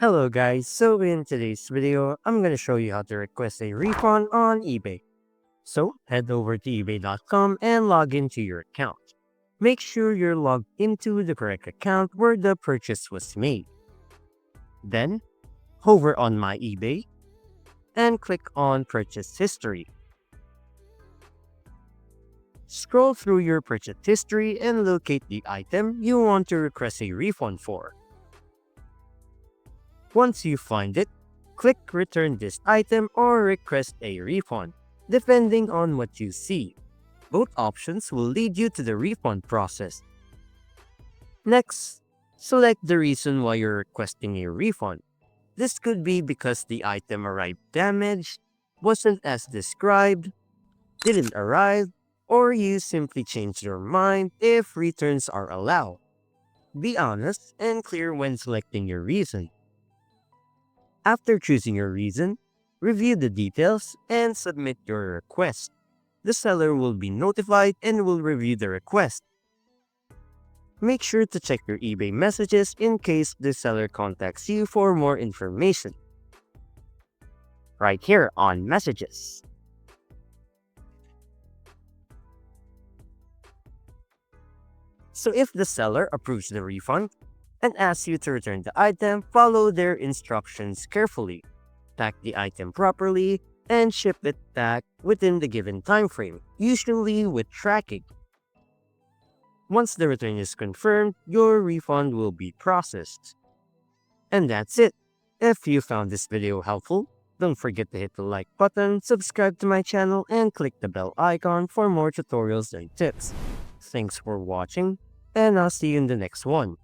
Hello guys, so in today's video, I'm going to show you how to request a refund on eBay. So head over to ebay.com and log into your account. Make sure you're logged into the correct account where the purchase was made. Then, hover on My eBay and click on Purchase History. Scroll through your purchase history and locate the item you want to request a refund for. Once you find it, click Return this item or request a refund, depending on what you see. Both options will lead you to the refund process. Next, select the reason why you're requesting a refund. This could be because the item arrived damaged, wasn't as described, didn't arrive, or you simply changed your mind if returns are allowed. Be honest and clear when selecting your reason. After choosing your reason, review the details and submit your request. The seller will be notified and will review the request. Make sure to check your eBay messages in case the seller contacts you for more information. Right here on Messages. So if the seller approves the refund and asks you to return the item, follow their instructions carefully. Pack the item properly and ship it back within the given time frame, usually with tracking. Once the return is confirmed, your refund will be processed. And that's it. If you found this video helpful, don't forget to hit the like button, subscribe to my channel, and click the bell icon for more tutorials and tips. Thanks for watching, and I'll see you in the next one.